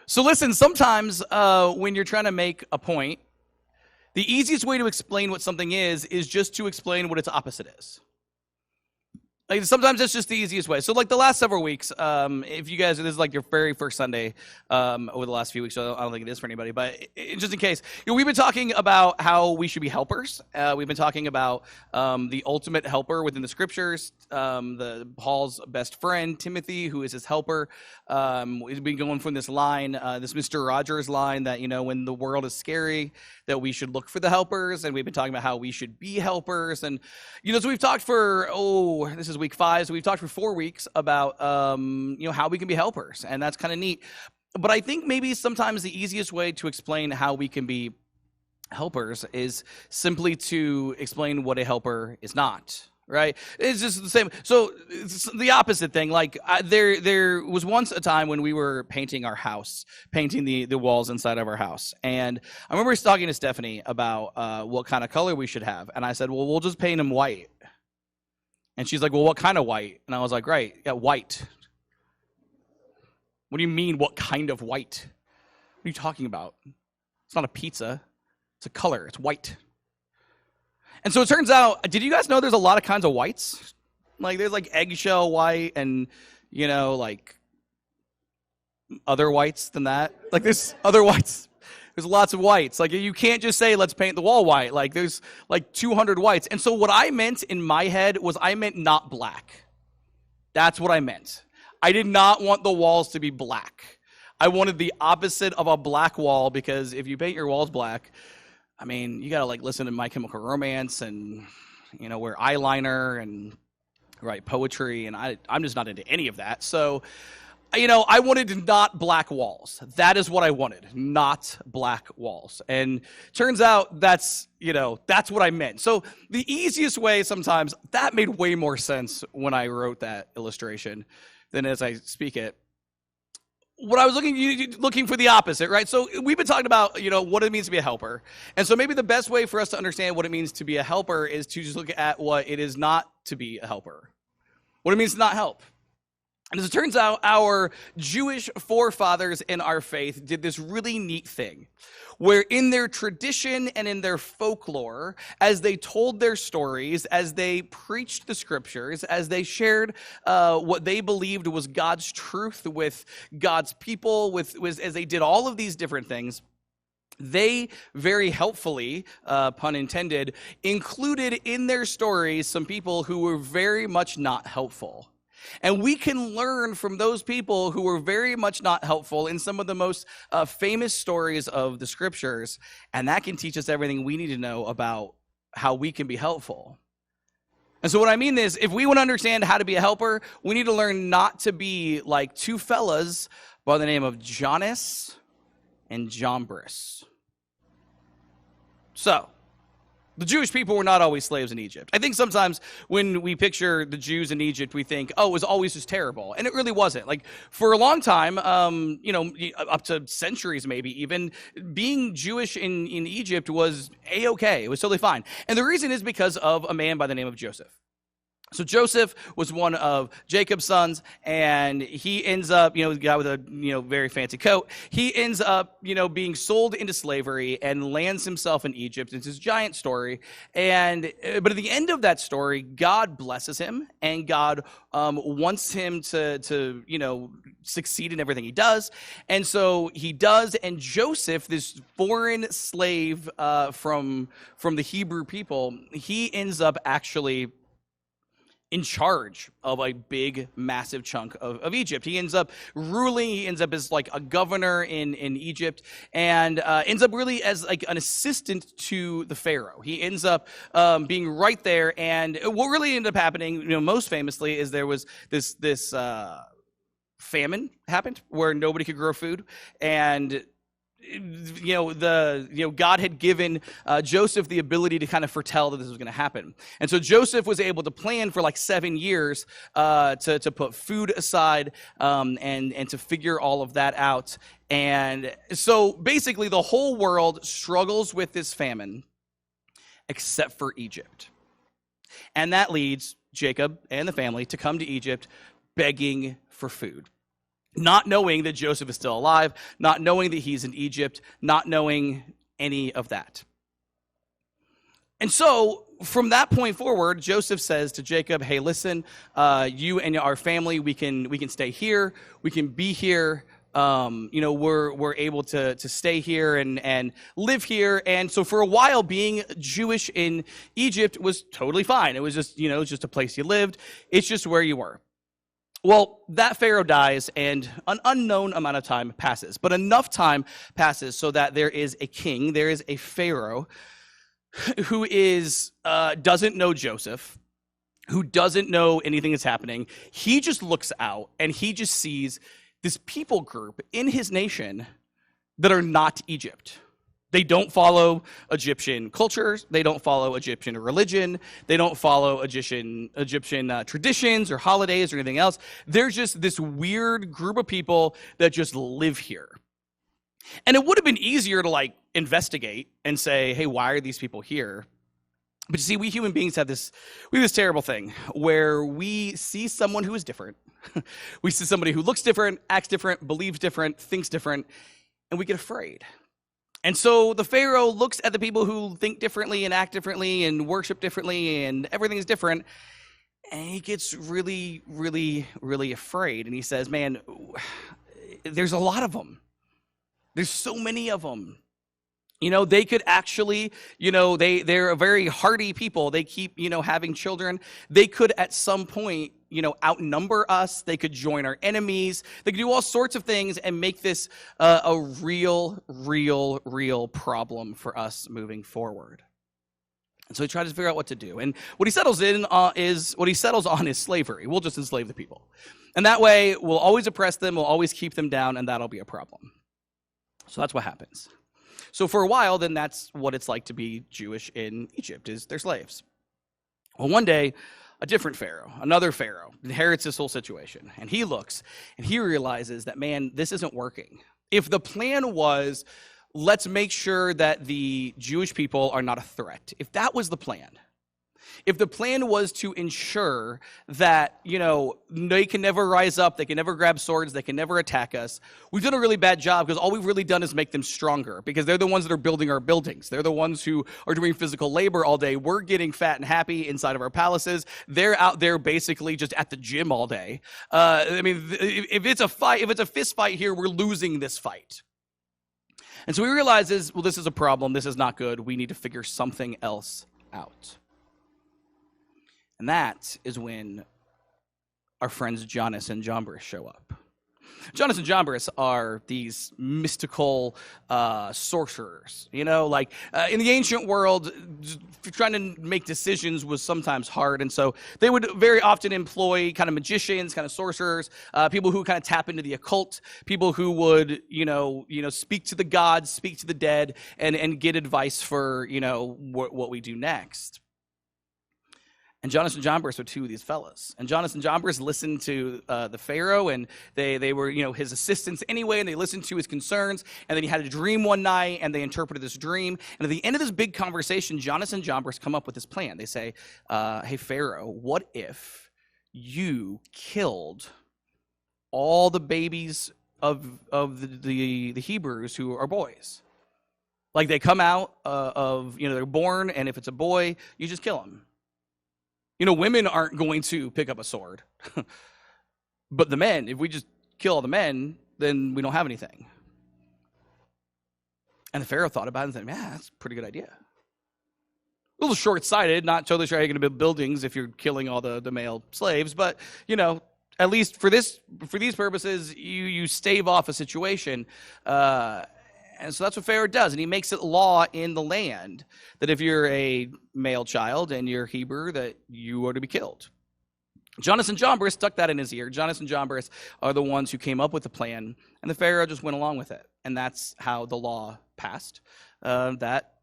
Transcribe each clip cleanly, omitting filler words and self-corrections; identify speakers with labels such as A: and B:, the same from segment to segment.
A: So listen, sometimes when you're trying to make a point, the easiest way to explain what something is just to explain what its opposite is. Like sometimes that's just the easiest way. So like the last several weeks, if you guys, this is like your very first Sunday over the last few weeks, so I don't think it is for anybody, but just in case, we've been talking about how we should be helpers. We've been talking about the ultimate helper within the scriptures, the Paul's best friend, Timothy, who is his helper. We've been going from this line, this Mr. Rogers line that, when the world is scary, that we should look for the helpers, and we've been talking about how we should be helpers. And, so we've talked for, this is week 5, so we've talked for 4 weeks about, how we can be helpers, and that's kind of neat. But I think maybe sometimes the easiest way to explain how we can be helpers is simply to explain what a helper is not. Right? It's just the same. So it's the opposite thing. Like there was once a time when we were painting our house, painting the walls inside of our house. And I remember talking to Stephanie about what kind of color we should have. And I said, well, we'll just paint them white. And she's like, well, what kind of white? And I was like, right, yeah, white. What do you mean, what kind of white? What are you talking about? It's not a pizza. It's a color. It's white. And so it turns out, did you guys know there's a lot of kinds of whites? Like there's like eggshell white and, like other whites than that. Like there's other whites. There's lots of whites. Like you can't just say, let's paint the wall white. Like there's like 200 whites. And so what I meant in my head was I meant not black. That's what I meant. I did not want the walls to be black. I wanted the opposite of a black wall, because if you paint your walls black, I mean, you got to like listen to My Chemical Romance and, wear eyeliner and write poetry. And I'm just not into any of that. So, I wanted not black walls. That is what I wanted, not black walls. And turns out that's what I meant. So the easiest way sometimes, that made way more sense when I wrote that illustration than as I speak it. What I was looking for the opposite, right? So we've been talking about, what it means to be a helper. And so maybe the best way for us to understand what it means to be a helper is to just look at what it is not to be a helper. What it means to not help. And as it turns out, our Jewish forefathers in our faith did this really neat thing, where in their tradition and in their folklore, as they told their stories, as they preached the scriptures, as they shared what they believed was God's truth with God's people, as they did all of these different things, they very helpfully, pun intended, included in their stories some people who were very much not helpful. And we can learn from those people who were very much not helpful in some of the most famous stories of the scriptures. And that can teach us everything we need to know about how we can be helpful. And so what I mean is, if we want to understand how to be a helper, we need to learn not to be like two fellas by the name of Jonas and Jambres. So, the Jewish people were not always slaves in Egypt. I think sometimes when we picture the Jews in Egypt, we think, it was always just terrible. And it really wasn't. Like, for a long time, up to centuries maybe even, being Jewish in Egypt was A-okay. It was totally fine. And the reason is because of a man by the name of Joseph. So Joseph was one of Jacob's sons, and he ends up, the guy with a, very fancy coat. He ends up, being sold into slavery and lands himself in Egypt. It's this giant story. But at the end of that story, God blesses him, and God wants him to succeed in everything he does. And so he does, and Joseph, this foreign slave from the Hebrew people, he ends up actually in charge of a big, massive chunk of Egypt. He ends up ruling. He ends up as like a governor in Egypt, and ends up really as like an assistant to the Pharaoh. He ends up being right there. And what really ended up happening, most famously, is there was this famine happened where nobody could grow food, and God had given Joseph the ability to kind of foretell that this was going to happen. And so Joseph was able to plan for like 7 years to put food aside and to figure all of that out. And so basically the whole world struggles with this famine except for Egypt. And that leads Jacob and the family to come to Egypt begging for food. not knowing that Joseph is still alive, not knowing that he's in Egypt, not knowing any of that. And so from that point forward, Joseph says to Jacob, hey, listen, you and our family, we can stay here. We can be here. We're able to stay here and live here. And so for a while, being Jewish in Egypt was totally fine. It was just, it's just a place you lived. It's just where you were. Well, that Pharaoh dies, and an unknown amount of time passes. But enough time passes so that there is a king, there is a Pharaoh who doesn't know Joseph, who doesn't know anything that's happening. He just looks out, and he just sees this people group in his nation that are not Egypt. They don't follow Egyptian cultures. They don't follow Egyptian religion. They don't follow Egyptian traditions or holidays or anything else. They're just this weird group of people that just live here. And it would have been easier to investigate and say, hey, why are these people here? But you see, we human beings have this terrible thing where we see someone who is different. We see somebody who looks different, acts different, believes different, thinks different, and we get afraid. And so the Pharaoh looks at the people who think differently and act differently and worship differently and everything is different, and he gets really, really, really afraid. And he says, man, there's a lot of them. There's so many of them. They could actually, they're a very hardy people. They keep, having children. They could at some point, outnumber us. They could join our enemies. They could do all sorts of things and make this a real problem for us moving forward. And so he tries to figure out what to do. And what he settles on is slavery. We'll just enslave the people. And that way, we'll always oppress them. We'll always keep them down, and that'll be a problem. So that's what happens. So for a while, then that's what it's like to be Jewish in Egypt, is they're slaves. Well, one day, another Pharaoh, inherits this whole situation. And he looks, and he realizes that, man, this isn't working. If the plan was, let's make sure that the Jewish people are not a threat, if that was the plan, if the plan was to ensure that, they can never rise up, they can never grab swords, they can never attack us, we've done a really bad job because all we've really done is make them stronger because they're the ones that are building our buildings. They're the ones who are doing physical labor all day. We're getting fat and happy inside of our palaces. They're out there basically just at the gym all day. If it's a fist fight here, we're losing this fight. And so he realizes, well, this is a problem. This is not good. We need to figure something else out. And that is when our friends Jannes and Jambres show up. Jannes and Jambres are these mystical sorcerers. In the ancient world, trying to make decisions was sometimes hard. And so they would very often employ kind of magicians, kind of sorcerers, people who kind of tap into the occult, people who would, speak to the gods, speak to the dead, and get advice for, what we do next. And Jannes and Jambres were two of these fellas. And Jannes and Jambres listened to the Pharaoh, and they were, his assistants anyway, and they listened to his concerns. And then he had a dream one night, and they interpreted this dream. And at the end of this big conversation, Jannes and Jambres come up with this plan. They say, hey, Pharaoh, what if you killed all the babies of the Hebrews who are boys? Like they come out they're born, and if it's a boy, you just kill them. Women aren't going to pick up a sword. But the men, if we just kill all the men, then we don't have anything. And the Pharaoh thought about it and said, yeah, that's a pretty good idea. A little short-sighted, not totally sure how you're going to build buildings if you're killing all the male slaves, but, at least for these purposes, you stave off a situation. And so that's what Pharaoh does, and he makes it law in the land that if you're a male child and you're Hebrew, that you are to be killed. Jannes and Jambres stuck that in his ear. Jannes and Jambres are the ones who came up with the plan, and the Pharaoh just went along with it. And that's how the law passed. That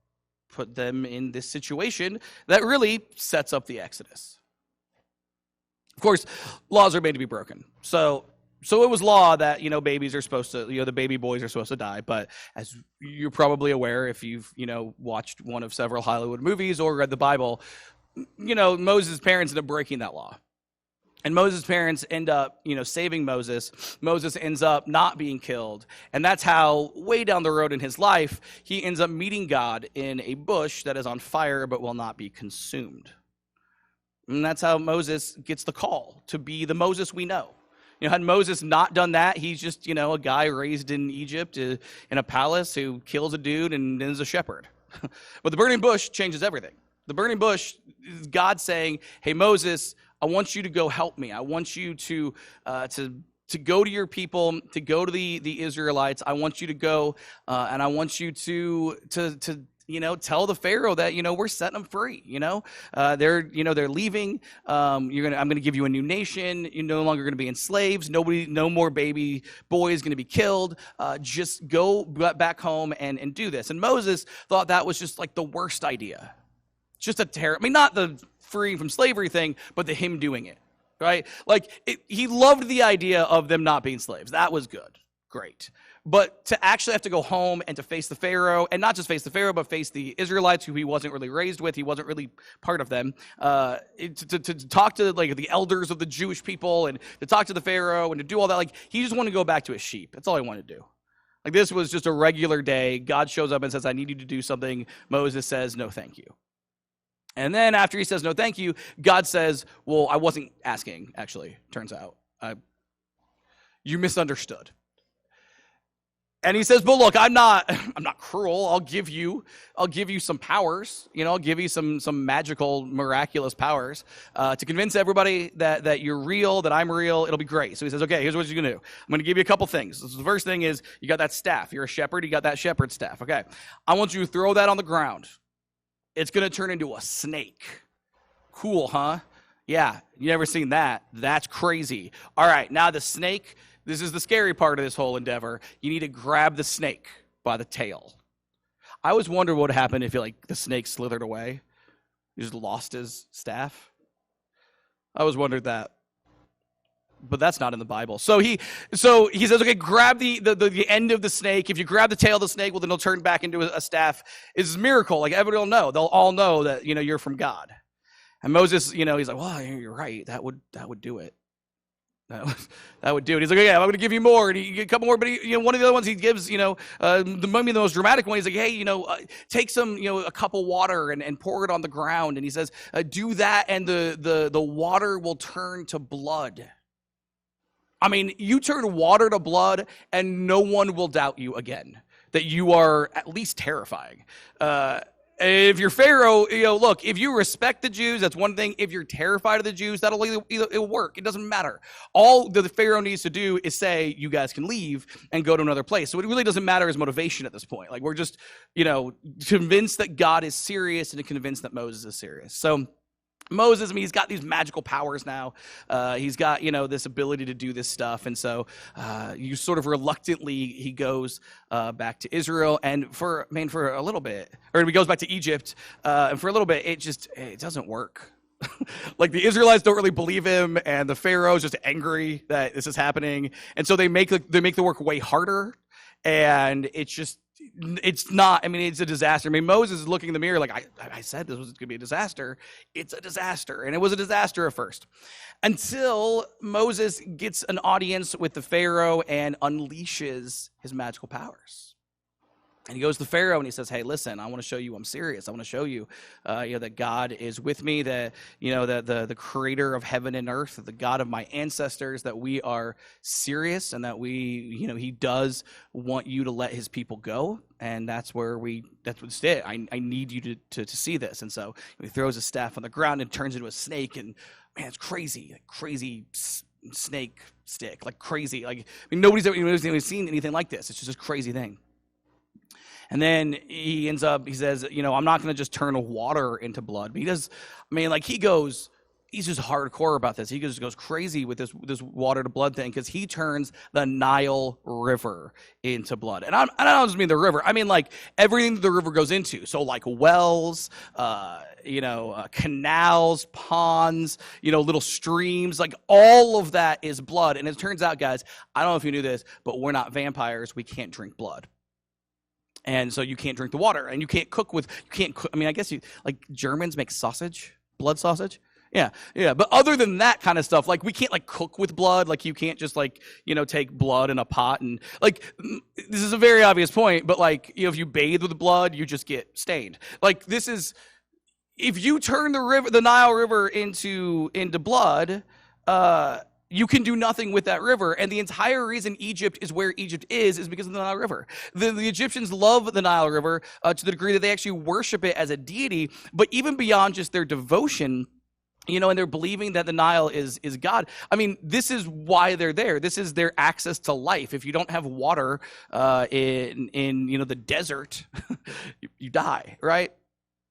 A: put them in this situation that really sets up the Exodus. Of course, laws are made to be broken. So it was law that, babies are supposed to, the baby boys are supposed to die. But as you're probably aware, if you've, watched one of several Hollywood movies or read the Bible, Moses' parents ended up breaking that law. And Moses' parents end up, saving Moses. Moses ends up not being killed. And that's how, way down the road in his life, he ends up meeting God in a bush that is on fire but will not be consumed. And that's how Moses gets the call to be the Moses we know. Had Moses not done that, he's just, a guy raised in Egypt in a palace who kills a dude and is a shepherd. But the burning bush changes everything. The burning bush is God saying, hey, Moses, I want you to go help me. I want you to go to your people, to go to the Israelites. I want you to go and I want you to tell the Pharaoh that, we're setting them free. They're leaving. I'm going to give you a new nation. You're no longer going to be enslaved. No more baby boys going to be killed. Just go back home and do this. And Moses thought that was just like the worst idea. Just not the freeing from slavery thing, but the him doing it, right? He loved the idea of them not being slaves. That was good. Great. But to actually have to go home and to face the Pharaoh, and not just face the Pharaoh, but face the Israelites who he wasn't really raised with, he wasn't really part of them, to talk to the elders of the Jewish people and to talk to the Pharaoh and to do all that, he just wanted to go back to his sheep. That's all he wanted to do. This was just a regular day. God shows up and says, I need you to do something. Moses says, no, thank you. And then after he says, no, thank you, God says, well, I wasn't asking, actually, turns out. You misunderstood. And he says, but look, I'm not cruel. I'll give you some powers. I'll give you some magical, miraculous powers to convince everybody that you're real, that I'm real. It'll be great. So he says, okay, here's what you're going to do. I'm going to give you a couple things. So the first thing is you got that staff. You're a shepherd. You got that shepherd staff. Okay. I want you to throw that on the ground. It's going to turn into a snake. Cool, huh? Yeah, you never seen that. That's crazy. All right, now the snake, this is the scary part of this whole endeavor. You need to grab the snake by the tail. I always wonder what would happen if the snake slithered away. He just lost his staff. I always wondered that. But that's not in the Bible. So he says, okay, grab the end of the snake. If you grab the tail of the snake, well, then it'll turn back into a staff. It's a miracle. Everybody will know. They'll all know that, you're from God. And Moses, he's like, well, you're right. That would do it. That would do it. He's like, yeah, I'm going to give you more. And he get a couple more. But one of the other ones he gives, the most dramatic one. He's like, hey, take some, a cup of water and pour it on the ground. And he says, do that, and the water will turn to blood. I mean, you turn water to blood, and no one will doubt you again. That you are at least terrifying. If you're Pharaoh, look, if you respect the Jews, that's one thing. If you're terrified of the Jews, it'll work. It doesn't matter. All the Pharaoh needs to do is say, you guys can leave and go to another place. So it really doesn't matter his motivation at this point. We're just, convinced that God is serious and convinced that Moses is serious. So Moses, he's got these magical powers now. He's got, this ability to do this stuff. And so you sort of reluctantly, he goes back to Israel. And for a little bit, or he goes back to Egypt. And for a little bit, it doesn't work. The Israelites don't really believe him. And the Pharaoh's just angry that this is happening. And so they make the work way harder. And it's not, it's a disaster. Moses is looking in the mirror I said this was going to be a disaster. It's a disaster. And it was a disaster at first. Until Moses gets an audience with the Pharaoh and unleashes his magical powers. And he goes to Pharaoh and he says, hey, listen, I want to show you I'm serious. I want to show you, that God is with me, that, the creator of heaven and earth, the God of my ancestors, that we are serious and that he does want you to let his people go. And that's what's it. I need you to see this. And so he throws his staff on the ground and turns into a snake. And man, it's crazy snake stick, crazy. Nobody's ever seen anything like this. It's just this crazy thing. And then he says, I'm not going to just turn water into blood. But he does, he's just hardcore about this. He just goes crazy with this water to blood thing because he turns the Nile River into blood. And I don't just mean the river. I mean, everything that the river goes into. So, wells, canals, ponds, little streams, all of that is blood. And it turns out, guys, I don't know if you knew this, but we're not vampires. We can't drink blood. And so you can't drink the water, and you can't cook I guess Germans make sausage, blood sausage. Yeah. But other than that kind of stuff, like we can't like cook with blood. Like you can't just like, take blood in a pot and like, this is a very obvious point, but like, if you bathe with blood, you just get stained. Like if you turn the Nile River into blood, you can do nothing with that river. And the entire reason Egypt is where Egypt is because of the Nile River. The Egyptians love the Nile River to the degree that they actually worship it as a deity. But even beyond just their devotion, and they're believing that the Nile is God. I mean, this is why they're there. This is their access to life. If you don't have water in the desert, you die, right?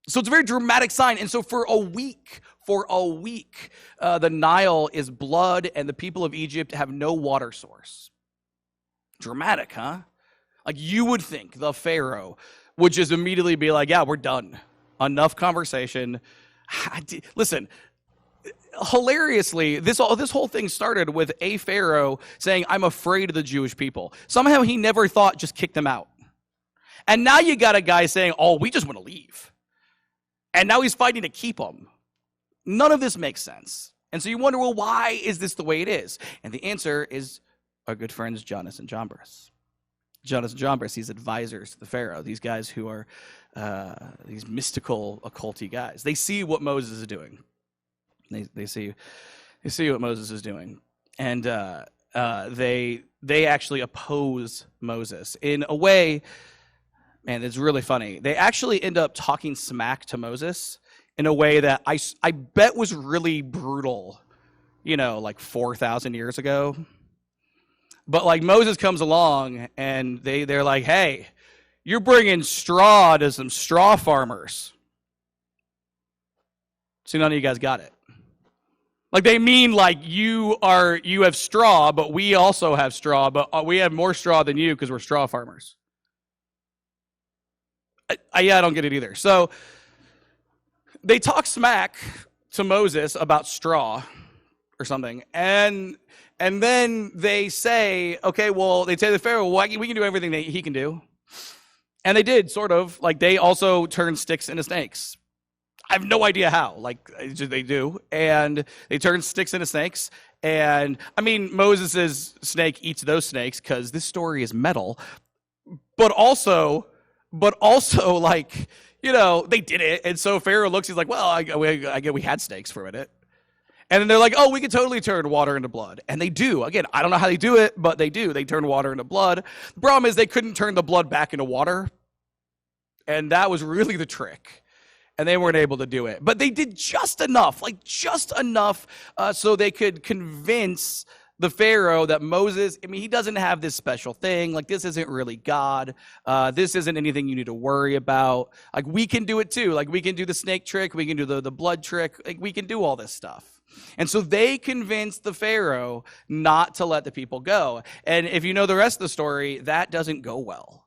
A: So it's a very dramatic sign. And so for a week, the Nile is blood and the people of Egypt have no water source. Dramatic, huh? Like you would think the Pharaoh would just immediately be like, yeah, we're done. Enough conversation. Listen, hilariously, this whole thing started with a Pharaoh saying, I'm afraid of the Jewish people. Somehow he never thought just kick them out. And now you got a guy saying, oh, we just want to leave. And now he's fighting to keep them. None of this makes sense. And so you wonder, well, why is this the way it is? And the answer is our good friends Jannes and Jambres. Jannes and Jambres, these advisors to the Pharaoh, these guys who are these mystical, occulty guys. They see what Moses is doing. They see what Moses is doing. And they actually oppose Moses in a way. Man, it's really funny. They actually end up talking smack to Moses in a way that I bet was really brutal, like 4,000 years ago. But like Moses comes along and they're like, hey, you're bringing straw to some straw farmers. So none of you guys got it. Like they mean like you have straw, but we also have straw, but we have more straw than you because we're straw farmers. I don't get it either. So they talk smack to Moses about straw or something, and then they say, okay, well, they say to the Pharaoh, well, we can do everything that he can do. And they did, sort of. Like, they also turned sticks into snakes. I have no idea how. Like, they do. And they turn sticks into snakes. And, I mean, Moses' snake eats those snakes because this story is metal. But also, like, they did it. And so Pharaoh looks, he's like, well, I guess we had snakes for a minute. And then they're like, oh, we can totally turn water into blood. And they do. Again, I don't know how they do it, but they do. They turn water into blood. The problem is they couldn't turn the blood back into water. And that was really the trick. And they weren't able to do it. But they did just enough, so they could convince the Pharaoh that Moses, he doesn't have this special thing. Like, this isn't really God. This isn't anything you need to worry about. Like, we can do it too. Like, we can do the snake trick. We can do the blood trick. Like, we can do all this stuff. And so they convinced the Pharaoh not to let the people go. And if you know the rest of the story, that doesn't go well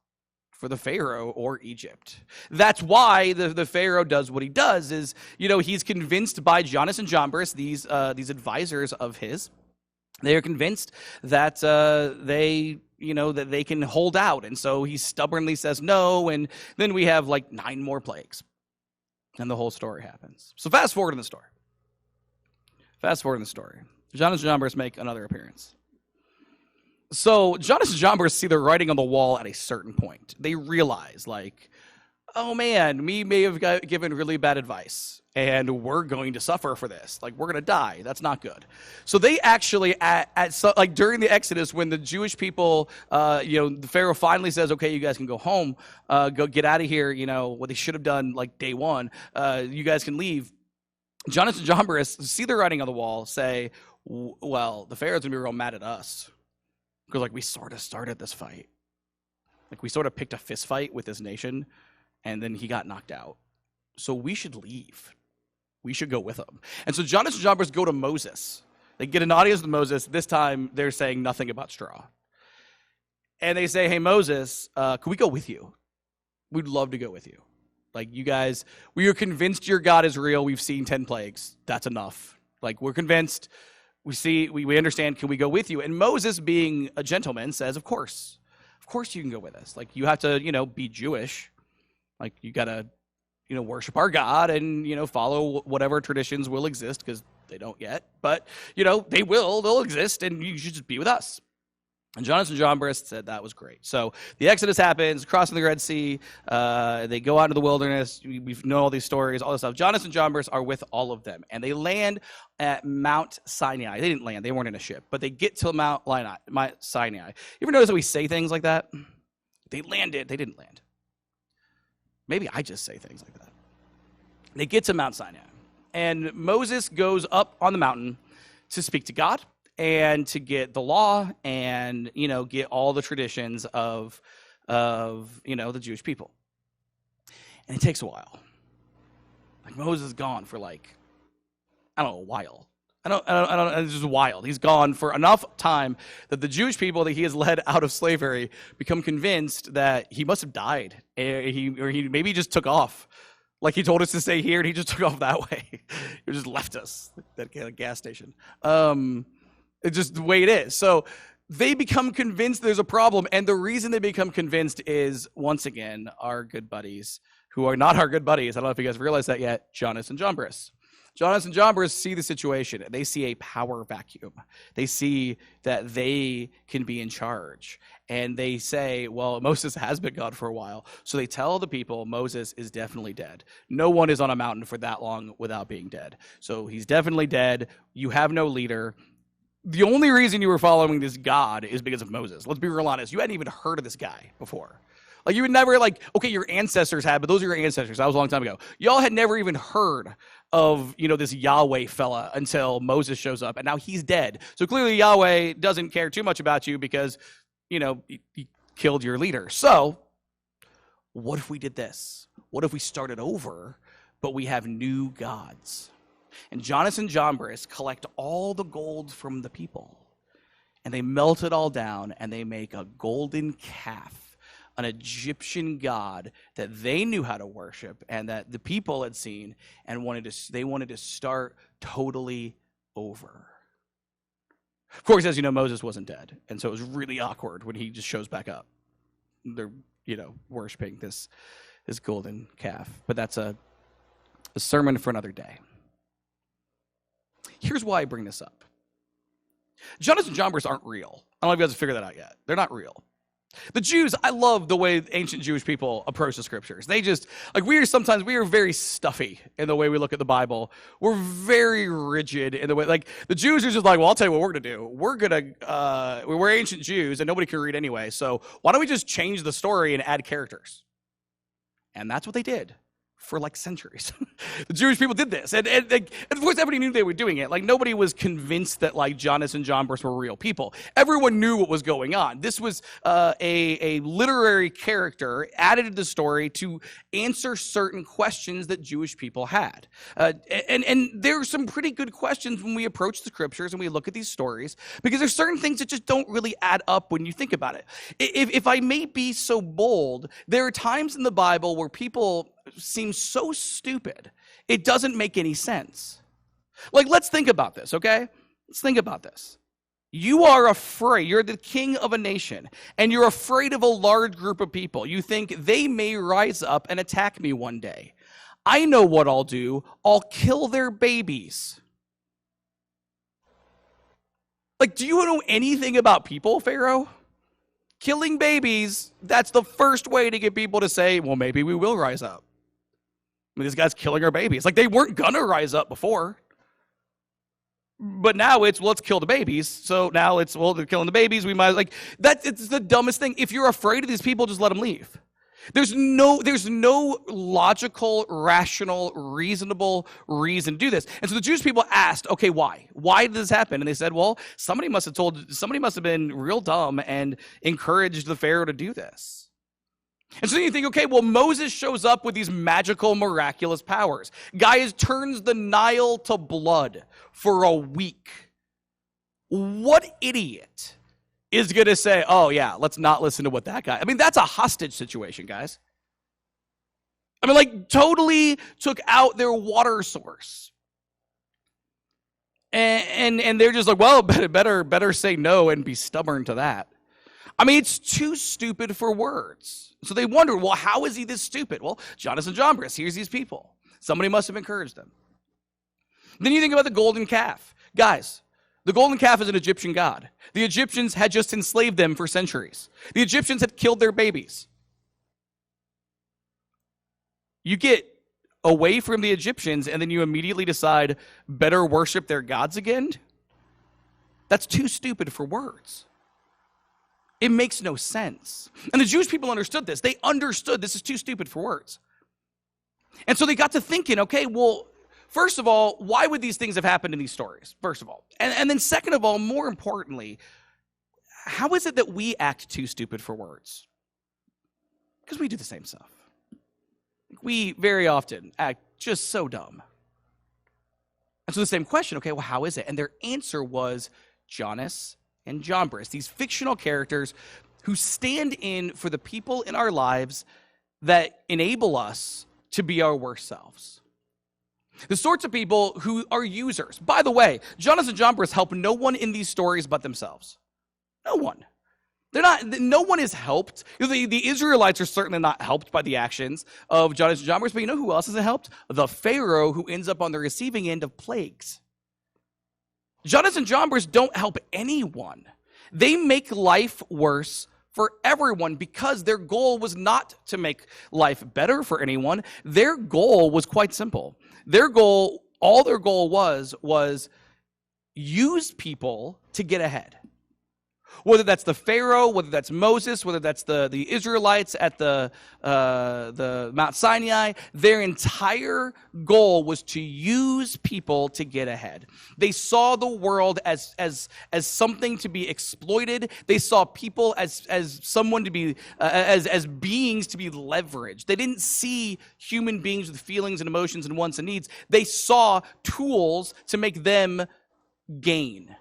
A: for the Pharaoh or Egypt. That's why the Pharaoh does what he does is, he's convinced by Jannes and Jambres, these advisors of his. They are convinced that that they can hold out. And so he stubbornly says no. And then we have like 9 more plagues. And the whole story happens. So fast forward in the story. Jannes and Jambres make another appearance. So Jannes and Jambres see the writing on the wall at a certain point. They realize, like, oh man, we may have given really bad advice, and we're going to suffer for this. Like, we're going to die. That's not good. So they actually, during the Exodus, when the Jewish people, the Pharaoh finally says, okay, you guys can go home, go get out of here, what they should have done, like, day one, you guys can leave. Jannes and Jambres see the writing on the wall, say, well, the Pharaoh's going to be real mad at us. Because, like, we sort of started this fight. Like, we sort of picked a fist fight with this nation, and then he got knocked out. So we should leave. We should go with him. And so Jannes and Jambres go to Moses. They get an audience with Moses. This time, they're saying nothing about straw. And they say, hey, Moses, can we go with you? We'd love to go with you. Like, you guys, we are convinced your God is real. We've seen 10 plagues. That's enough. Like, we're convinced. We understand. Can we go with you? And Moses, being a gentleman, says, of course you can go with us. Like, you have to, be Jewish. Like, you gotta worship our God and, follow whatever traditions will exist, because they don't yet. But, they'll exist, and you should just be with us. And Jannes and Jambres said that was great. So the Exodus happens, crossing the Red Sea. They go out into the wilderness. We know all these stories, all this stuff. Jannes and Jambres are with all of them. And they land at Mount Sinai. They didn't land. They weren't in a ship. But they get to Mount Sinai. You ever notice that we say things like that? They landed. They didn't land. Maybe I just say things like that. They get to Mount Sinai. And Moses goes up on the mountain to speak to God and to get the law and, get all the traditions of the Jewish people. And it takes a while. Like, Moses is gone for a while. It's just wild. He's gone for enough time that the Jewish people that he has led out of slavery become convinced that he must have died. He maybe just took off. Like, he told us to stay here and he just took off that way. He just left us at a gas station. It's just the way it is. So they become convinced there's a problem. And the reason they become convinced is, once again, our good buddies, who are not our good buddies. I don't know if you guys realize that yet. Jannes and Jambres. Jannes and Jambres see the situation. They see a power vacuum. They see that they can be in charge. And they say, well, Moses has been gone for a while. So they tell the people Moses is definitely dead. No one is on a mountain for that long without being dead. So he's definitely dead. You have no leader. The only reason you were following this God is because of Moses. Let's be real honest. You hadn't even heard of this guy before. Like, you would never, okay, your ancestors had, but those are your ancestors. That was a long time ago. Y'all had never even heard of, this Yahweh fella until Moses shows up, and now he's dead. So clearly Yahweh doesn't care too much about you because, he killed your leader. So what if we did this? What if we started over, but we have new gods? And Jannes and Jambres collect all the gold from the people, and they melt it all down, and they make a golden calf, an Egyptian god that they knew how to worship and that the people had seen, and they wanted to start totally over. Of course, as you know, Moses wasn't dead, and so it was really awkward when he just shows back up. They're, worshiping this golden calf. But that's a sermon for another day. Here's why I bring this up. Jannes and Jambres aren't real. I don't know if you guys have figured that out yet. They're not real. The Jews, I love the way ancient Jewish people approach the scriptures. They just, we are very stuffy in the way we look at the Bible. We're very rigid in the way, the Jews are just well, I'll tell you what we're going to do. We're ancient Jews and nobody can read anyway. So why don't we just change the story and add characters? And that's what they did for centuries. The Jewish people did this. And of course, everybody knew they were doing it. Nobody was convinced that Jannes and Jambres were real people. Everyone knew what was going on. This was a literary character added to the story to answer certain questions that Jewish people had. And there are some pretty good questions when we approach the scriptures and we look at these stories, because there's certain things that just don't really add up when you think about it. If I may be so bold, there are times in the Bible where people seem so stupid, it doesn't make any sense. Let's think about this, okay? Let's think about this. You are afraid. You're the king of a nation, and you're afraid of a large group of people. You think they may rise up and attack me one day. I know what I'll do. I'll kill their babies. Do you know anything about people, Pharaoh? Killing babies, that's the first way to get people to say, well, maybe we will rise up. This guy's killing our babies. They weren't gonna rise up before. But now it's, let's kill the babies. So now they're killing the babies. We might, it's the dumbest thing. If you're afraid of these people, just let them leave. There's no logical, rational, reasonable reason to do this. And so the Jewish people asked, okay, why? Why did this happen? And they said, well, somebody must have been real dumb and encouraged the Pharaoh to do this. And so then you think, okay, well, Moses shows up with these magical, miraculous powers. Guy turns the Nile to blood for a week. What idiot is going to say, oh, yeah, let's not listen to what that guy... that's a hostage situation, guys. Totally took out their water source. And they're just well, better say no and be stubborn to that. I mean, it's too stupid for words. So they wondered, well, how is he this stupid? Well, Jannes and Jambres, here's these people. Somebody must have encouraged them. Then you think about the golden calf. Guys, the golden calf is an Egyptian god. The Egyptians had just enslaved them for centuries. The Egyptians had killed their babies. You get away from the Egyptians and then you immediately decide better worship their gods again? That's too stupid for words. It makes no sense. And the Jewish people understood this. They understood this is too stupid for words. And so they got to thinking, okay, well, first of all, why would these things have happened in these stories? First of all. And then second of all, more importantly, how is it that we act too stupid for words? Because we do the same stuff. We very often act just so dumb. And so the same question, okay, well, how is it? And their answer was Jannes and Jambres, these fictional characters who stand in for the people in our lives that enable us to be our worst selves. The sorts of people who are users. By the way, Jannes and Jambres help no one in these stories but themselves. No one. No one is helped. The Israelites are certainly not helped by the actions of Jannes and Jambres, but you know who else isn't helped? The Pharaoh who ends up on the receiving end of plagues. Jannes and Jambres don't help anyone. They make life worse for everyone because their goal was not to make life better for anyone. Their goal was quite simple. All their goal was use people to get ahead. Whether that's the Pharaoh, whether that's Moses, whether that's the Israelites at the Mount Sinai, their entire goal was to use people to get ahead. They saw the world as something to be exploited. They saw people as someone to be as beings to be leveraged. They didn't see human beings with feelings and emotions and wants and needs. They saw tools to make them gain.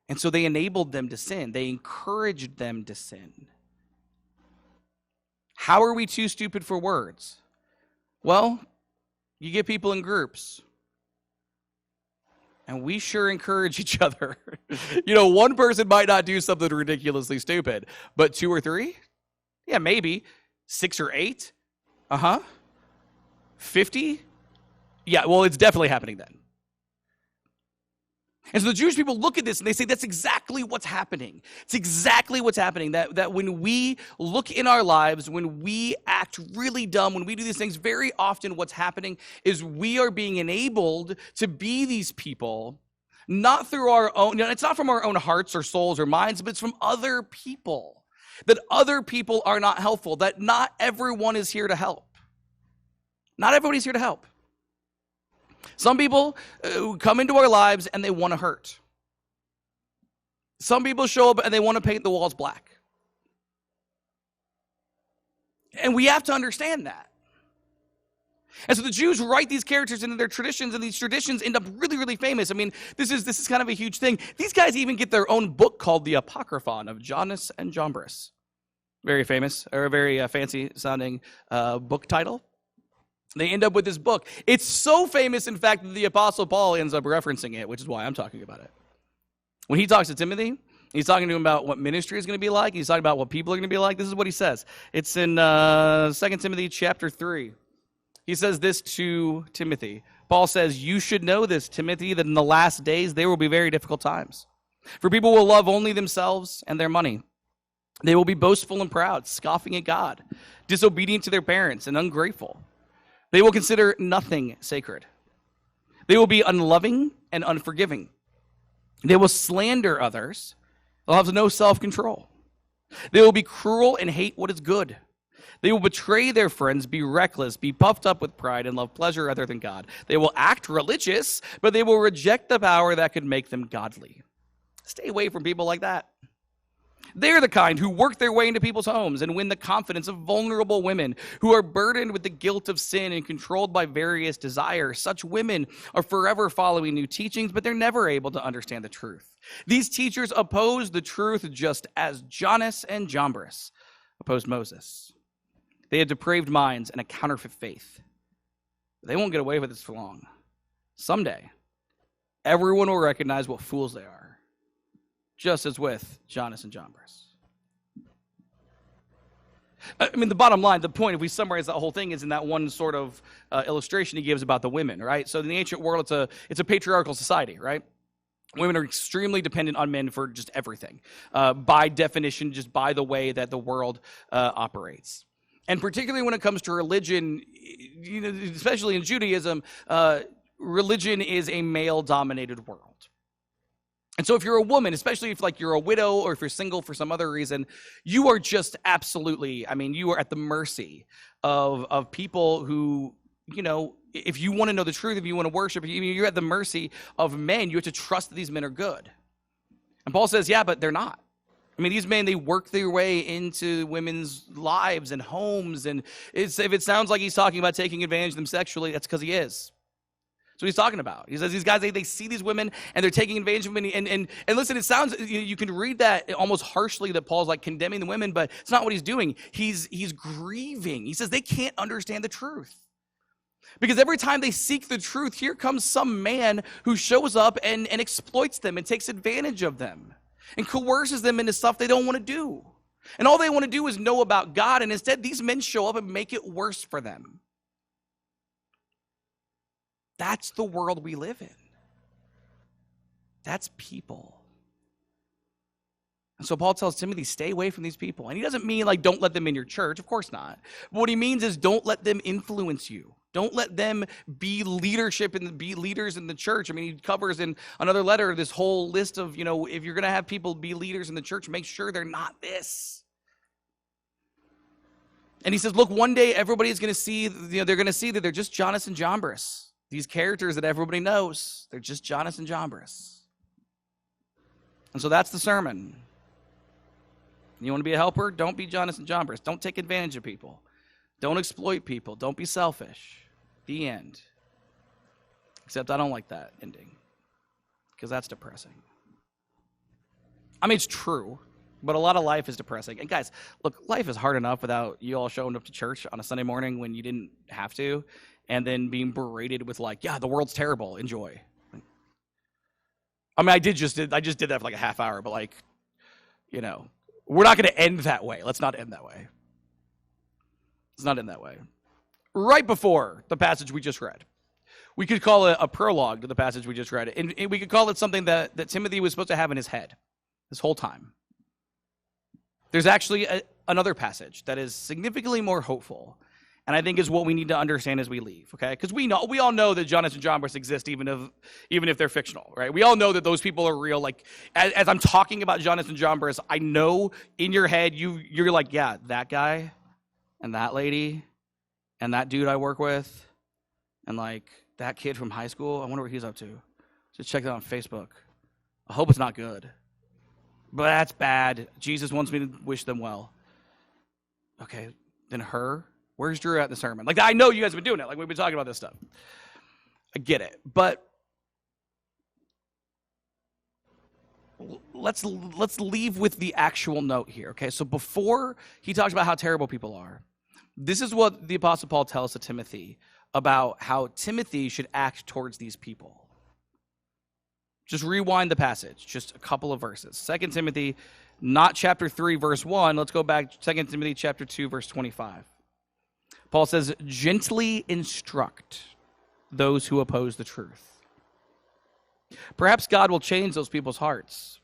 A: And so they enabled them to sin. They encouraged them to sin. How are we too stupid for words? Well, you get people in groups. And we sure encourage each other. One person might not do something ridiculously stupid, but 2 or 3? Yeah, maybe. 6 or 8? 50? Yeah, well, it's definitely happening then. And so the Jewish people look at this and they say, that's exactly what's happening. It's exactly what's happening. That when we look in our lives, when we act really dumb, when we do these things, very often what's happening is we are being enabled to be these people, not through our own, it's not from our own hearts or souls or minds, but it's from other people. That other people are not helpful. That not everyone is here to help. Not everybody's here to help. Some people come into our lives and they want to hurt. Some people show up and they want to paint the walls black. And we have to understand that. And so the Jews write these characters into their traditions, and these traditions end up really, really famous. I mean, this is kind of a huge thing. These guys even get their own book called the Apocryphon of Jannes and Jambres. Very famous, or a very fancy-sounding book title. They end up with this book. It's so famous, in fact, that the Apostle Paul ends up referencing it, which is why I'm talking about it. When he talks to Timothy, he's talking to him about what ministry is going to be like. He's talking about what people are going to be like. This is what he says. It's in 2 Timothy chapter 3. He says this to Timothy. Paul says, "You should know this, Timothy, that in the last days there will be very difficult times. For people will love only themselves and their money. They will be boastful and proud, scoffing at God, disobedient to their parents, and ungrateful. They will consider nothing sacred. They will be unloving and unforgiving. They will slander others. They'll have no self-control. They will be cruel and hate what is good. They will betray their friends, be reckless, be puffed up with pride, and love pleasure other than God. They will act religious, but they will reject the power that could make them godly." Stay away from people like that. They're the kind who work their way into people's homes and win the confidence of vulnerable women who are burdened with the guilt of sin and controlled by various desires. Such women are forever following new teachings, but they're never able to understand the truth. These teachers oppose the truth just as Jannes and Jambres opposed Moses. They had depraved minds and a counterfeit faith. They won't get away with this for long. Someday, everyone will recognize what fools they are. just as with Jannes and Jambres. I mean, the bottom line, the point, if we summarize that whole thing, is in that one sort of illustration he gives about the women, right? So in the ancient world, it's a patriarchal society, right? Women are extremely dependent on men for just everything, by definition, just by the way that the world operates. And particularly when it comes to religion, especially in Judaism, religion is a male-dominated world. And so if you're a woman, especially if you're a widow or if you're single for some other reason, you are just absolutely, you are at the mercy of people who, if you want to know the truth, if you want to worship, you're at the mercy of men. You have to trust that these men are good. And Paul says, yeah, but they're not. These men, they work their way into women's lives and homes. And if it sounds like he's talking about taking advantage of them sexually, that's because he is. That's what he's talking about. He says these guys, they see these women and they're taking advantage of them. And listen, it sounds, you can read that almost harshly that Paul's condemning the women, but it's not what he's doing. He's grieving. He says they can't understand the truth. Because every time they seek the truth, here comes some man who shows up and exploits them and takes advantage of them and coerces them into stuff they don't want to do. And all they want to do is know about God, and instead these men show up and make it worse for them. That's the world we live in. That's people. And so Paul tells Timothy, stay away from these people. And he doesn't mean don't let them in your church. Of course not. But what he means is don't let them influence you. Don't let them be leadership and be leaders in the church. He covers in another letter this whole list of, if you're going to have people be leaders in the church, make sure they're not this. And he says, look, one day everybody's going to see, they're going to see that they're just Jannes and Jambres. These characters that everybody knows, they're just Jannes and Jambres. And so that's the sermon. You want to be a helper? Don't be Jannes and Jambres. Don't take advantage of people. Don't exploit people. Don't be selfish. The end. Except I don't like that ending, because that's depressing. It's true, but a lot of life is depressing. And guys, look, life is hard enough without you all showing up to church on a Sunday morning when you didn't have to, and then being berated with the world's terrible, enjoy. I just did that for a half hour, but we're not going to end that way. Let's not end that way. Let's not end that way. Right before the passage we just read, we could call it a prologue to the passage we just read, and we could call it something that Timothy was supposed to have in his head this whole time. There's actually another passage that is significantly more hopeful, and I think is what we need to understand as we leave, okay? Because we all know that Jannes and Jambres exist, even if they're fictional, right? We all know that those people are real. As I'm talking about Jannes and Jambres, I know in your head you're yeah, that guy and that lady and that dude I work with and that kid from high school. I wonder what he's up to. Just check that on Facebook. I hope it's not good, but that's bad. Jesus wants me to wish them well. Okay, then her. Where's Drew at in the sermon? I know you guys have been doing it. We've been talking about this stuff. I get it. But let's leave with the actual note here, okay? So before he talks about how terrible people are, this is what the Apostle Paul tells to Timothy about how Timothy should act towards these people. Just rewind the passage, just a couple of verses. 2 Timothy, not chapter 3, verse 1. Let's go back, 2 Timothy chapter 2, verse 25. Paul says, gently instruct those who oppose the truth. Perhaps God will change those people's hearts,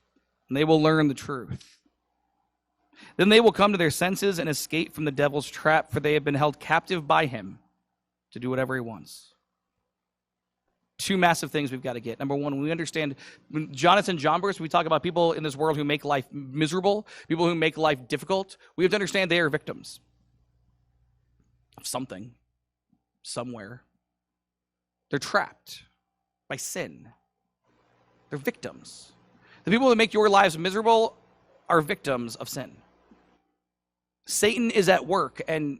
A: and they will learn the truth. Then they will come to their senses and escape from the devil's trap, for they have been held captive by him to do whatever he wants. Two massive things we've got to get. Number one, when we understand Jannes and Jambres, we talk about people in this world who make life miserable, people who make life difficult. We have to understand they are victims of something, somewhere. They're trapped by sin. They're victims. The people that make your lives miserable are victims of sin. Satan is at work, and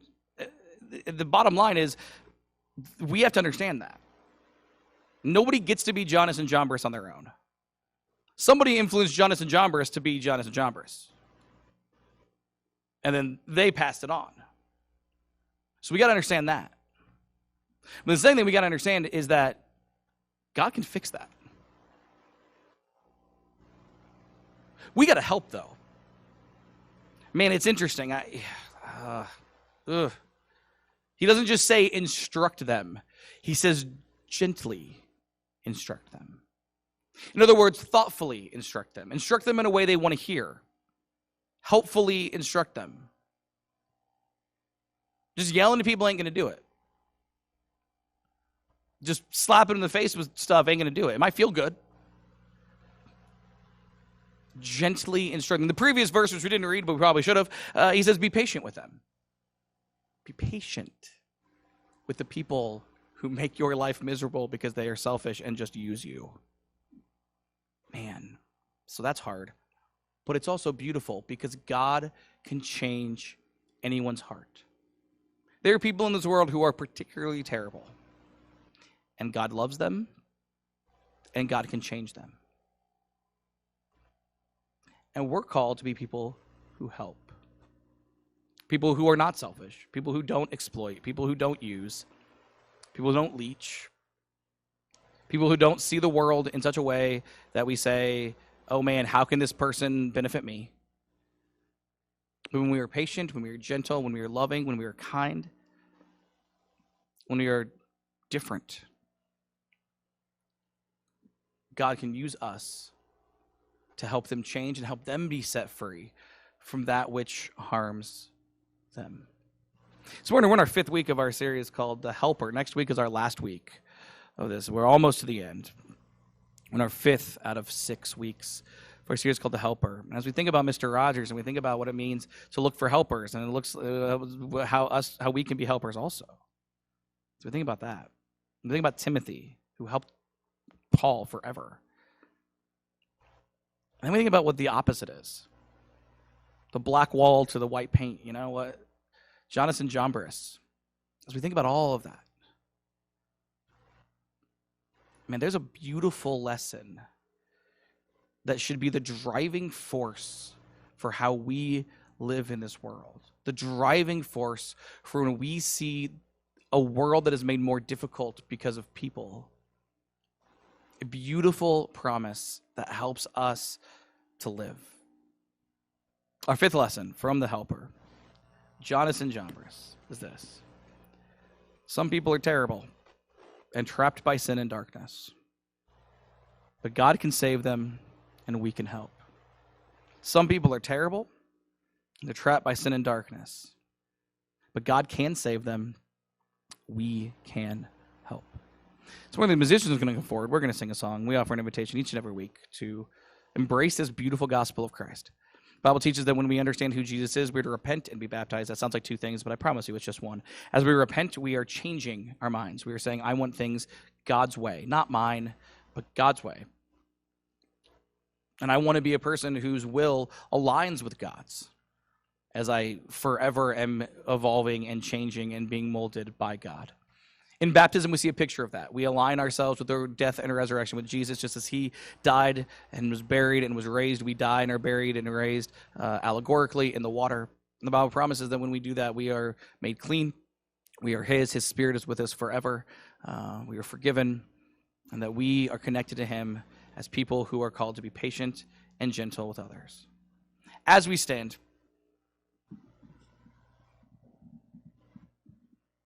A: the bottom line is we have to understand that. Nobody gets to be Jannes and Jambres on their own. Somebody influenced Jannes and Jambres to be Jannes and Jambres. And then they passed it on. So we got to understand that. But the second thing we got to understand is that God can fix that. We got to help, though. Man, it's interesting. He doesn't just say instruct them. He says gently instruct them. In other words, thoughtfully instruct them. Instruct them in a way they want to hear. Helpfully instruct them. Just yelling at people ain't going to do it. Just slapping in the face with stuff ain't going to do it. It might feel good. Gently instructing. The previous verse, which we didn't read, but we probably should have, he says, be patient with them. Be patient with the people who make your life miserable because they are selfish and just use you. Man, so that's hard. But it's also beautiful because God can change anyone's heart. There are people in this world who are particularly terrible. And God loves them, and God can change them. And we're called to be people who help. People who are not selfish. People who don't exploit. People who don't use. People who don't leech. People who don't see the world in such a way that we say, oh man, how can this person benefit me? But when we are patient, when we are gentle, when we are loving, when we are kind, when we are different, God can use us to help them change and help them be set free from that which harms them. So we're in our 5th week of our series called The Helper. Next week is our last week of this. We're almost to the end. We're in our 5th out of 6 weeks for a series called The Helper. And as we think about Mr. Rogers and we think about what it means to look for helpers, and it looks how we can be helpers also. So we think about that. We think about Timothy, who helped Paul forever. And then we think about what the opposite is. The black wall to the white paint, you know what? Jonas and Jambres. As we think about all of that, man, there's a beautiful lesson that should be the driving force for how we live in this world. The driving force for when we see a world that is made more difficult because of people. A beautiful promise that helps us to live. Our 5th lesson from the Helper, Jonas and Jambres, is this. Some people are terrible and trapped by sin and darkness. But God can save them and we can help. Some people are terrible and they're trapped by sin and darkness. But God can save them. We can help. So one of the musicians is going to come forward. We're going to sing a song. We offer an invitation each and every week to embrace this beautiful gospel of Christ. The Bible teaches that when we understand who Jesus is, we're to repent and be baptized. That sounds like 2 things, but I promise you it's just one. As we repent, we are changing our minds. We are saying, I want things God's way. Not mine, but God's way. And I want to be a person whose will aligns with God's as I forever am evolving and changing and being molded by God. In baptism, we see a picture of that. We align ourselves with the death and resurrection with Jesus, just as he died and was buried and was raised. We die and are buried and raised allegorically in the water. And the Bible promises that when we do that, we are made clean. We are his. His spirit is with us forever. We are forgiven, and that we are connected to him as people who are called to be patient and gentle with others. As we stand,